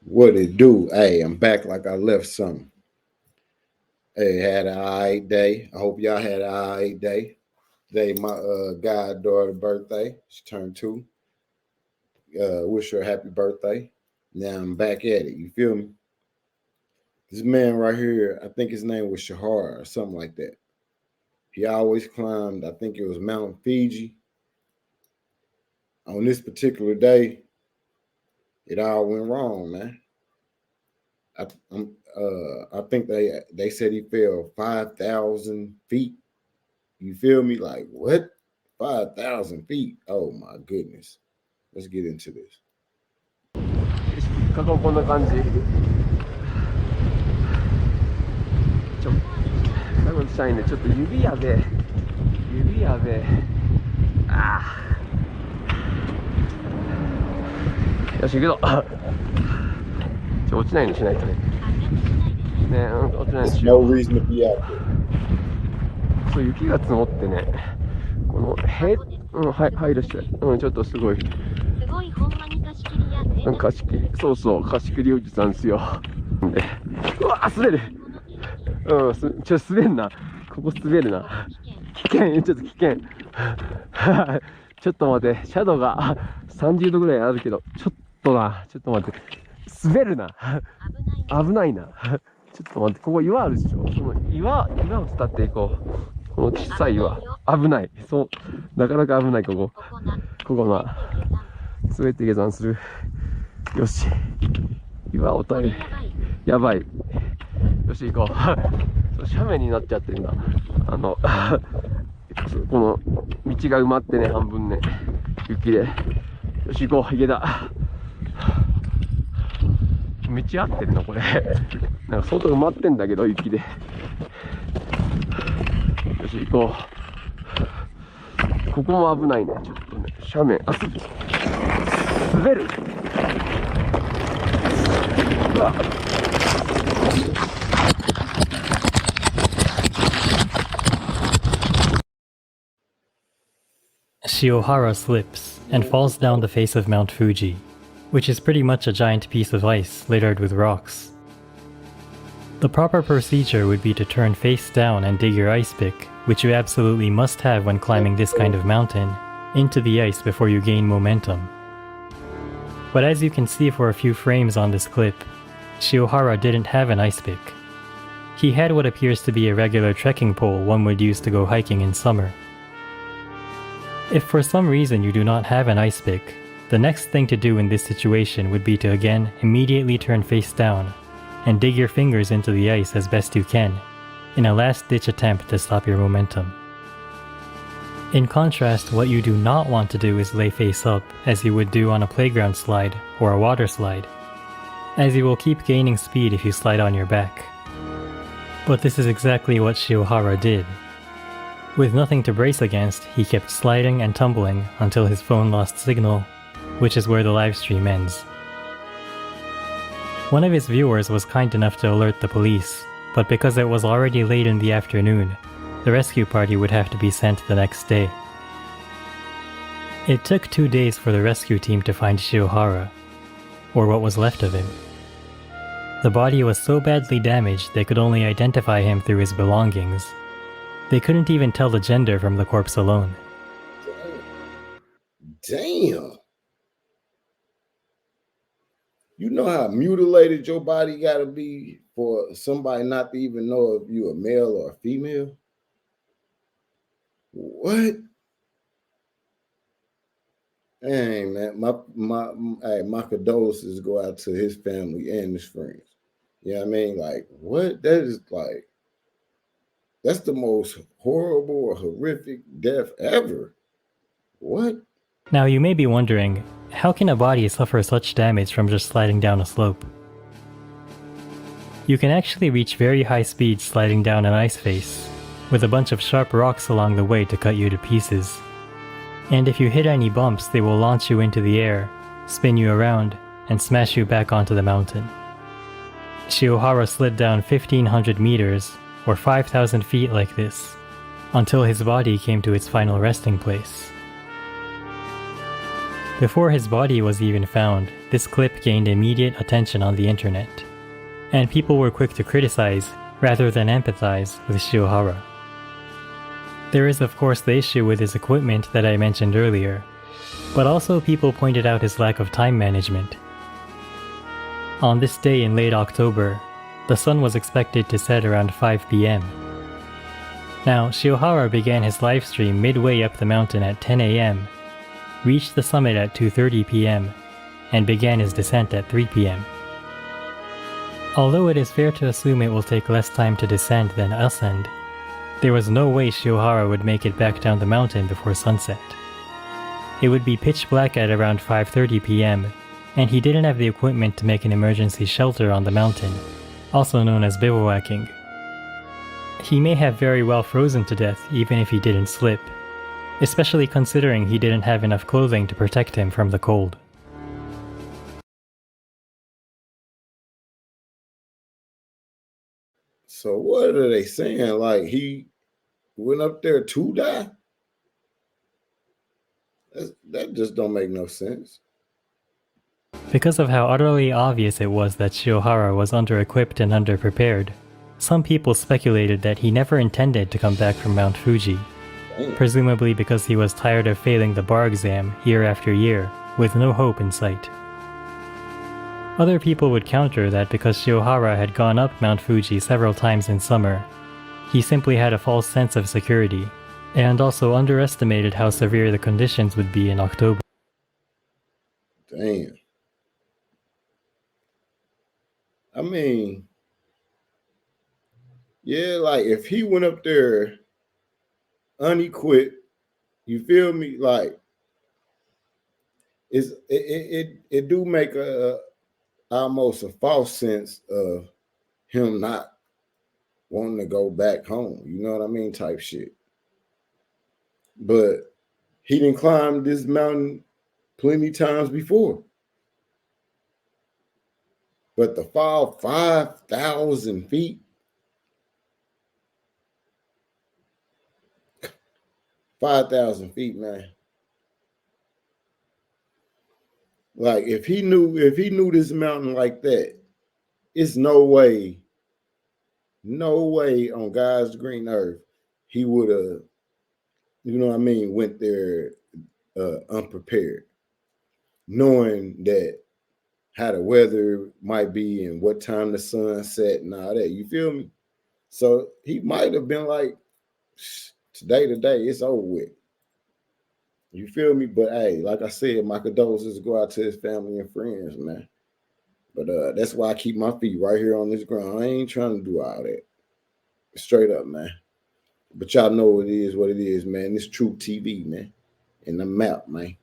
What it do? Hey, I'm back like I left something. Hey, had an alright day. I hope y'all had an alright day. Today, my goddaughter birthday. She turned 2. Wish her a happy birthday. Now I'm back at it. You feel me? This man right here, I think his name was Shiohara or something like that. He always climbed, I think it was Mount Fuji. On this particular day, it all went wrong, man. I think they said he fell 5,000 feet. You feel me? Like what? 5,000 feet. Oh my goodness. Let's get into this. こんな感じ。最後にしたいんで、ちょっと指やべえ。よし、行くぞ。落ちないようにしないとね。落ちないようにしよう。 No reason to be out there. そう、雪が積もってね、この入るして、ちょっとすごい。貸し切り、そうそう、貸し切りおじさんですよ。で、うわ滑る。滑んな。ここ滑るな。危険、ちょっと危険。ちょっと待って、シャドウが30度ぐらいあるけど、ちょっと待って、滑るな。危ないな。ちょっと待って、ここ岩あるでしょ。その岩を伝っていこう。この小さい岩、危ない。そう、なかなか危ない。ここな。滑って下山する。よし。岩を耐える。やばい。よし、行こう。斜面になっちゃってるな。この道が埋まってね、半分ね。雪で。よし、行こう。池だ。道合ってるのこれ。なんか外埋まってんだけど、雪で。よし、行こう。ここも危ないね。ちょっとね、斜面。滑る。Shiohara slips and falls down the face of Mount Fuji, which is pretty much a giant piece of ice littered with rocks. The proper procedure would be to turn face down and dig your ice pick, which you absolutely must have when climbing this kind of mountain, into the ice before you gain momentum. But as you can see for a few frames on this clip, Shiohara didn't have an ice pick. He had what appears to be a regular trekking pole one would use to go hiking in summer. If for some reason you do not have an ice pick, the next thing to do in this situation would be to again immediately turn face down and dig your fingers into the ice as best you can, in a last-ditch attempt to stop your momentum. In contrast, what you do not want to do is lay face up as you would do on a playground slide or a water slide, as you will keep gaining speed if you slide on your back. But this is exactly what Shiohara did. With nothing to brace against, he kept sliding and tumbling until his phone lost signal, which is where the livestream ends. One of his viewers was kind enough to alert the police, but because it was already late in the afternoon, the rescue party would have to be sent the next day. It took 2 days for the rescue team to find Shiohara, or what was left of him. The body was so badly damaged they could only identify him through his belongings. They couldn't even tell the gender from the corpse alone. Damn. You know how mutilated your body gotta be for somebody not to even know if you're a male or a female? What? Hey man, my condolences go out to his family and his friends. You know what I mean? Like, what? That is like, that's the most horrible or horrific death ever. What? Now you may be wondering, how can a body suffer such damage from just sliding down a slope? You can actually reach very high speeds sliding down an ice face, with a bunch of sharp rocks along the way to cut you to pieces. And if you hit any bumps, they will launch you into the air, spin you around, and smash you back onto the mountain. Shiohara slid down 1,500 meters, or 5,000 feet like this, until his body came to its final resting place. Before his body was even found, this clip gained immediate attention on the internet, and people were quick to criticize rather than empathize with Shiohara. There is of course the issue with his equipment that I mentioned earlier, but also people pointed out his lack of time management. On this day in late October, the sun was expected to set around 5 p.m. Now, Shiohara began his livestream midway up the mountain at 10 a.m., reached the summit at 2:30 p.m., and began his descent at 3 p.m. Although it is fair to assume it will take less time to descend than ascend, there was no way Shiohara would make it back down the mountain before sunset. It would be pitch black at around 5:30 p.m., and he didn't have the equipment to make an emergency shelter on the mountain, also known as bivouacking. He may have very well frozen to death even if he didn't slip, especially considering he didn't have enough clothing to protect him from the cold. So what are they saying? Like he went up there to die? That just don't make no sense. Because of how utterly obvious it was that Shiohara was under-equipped and underprepared, some people speculated that he never intended to come back from Mount Fuji, presumably because he was tired of failing the bar exam year after year, with no hope in sight. Other people would counter that because Shiohara had gone up Mount Fuji several times in summer, he simply had a false sense of security, and also underestimated how severe the conditions would be in October. Damn. I mean, yeah, like if he went up there unequipped, you feel me? Like it do make a almost a false sense of him not wanting to go back home. You know what I mean? Type shit. But he didn't climb this mountain plenty times before. But to fall 5,000 feet, 5,000 feet, man. Like if he knew this mountain like that, it's no way on God's green earth he would have, you know what I mean, went there unprepared, knowing that how the weather might be and what time the sun set and all that. You feel me? So he might have been like, today, it's over with. You feel me? But hey, like I said, my condolences go out to his family and friends, man. But that's why I keep my feet right here on this ground. I ain't trying to do all that. Straight up, man. But y'all know what it is, man. It's True TV, man. And the map, man.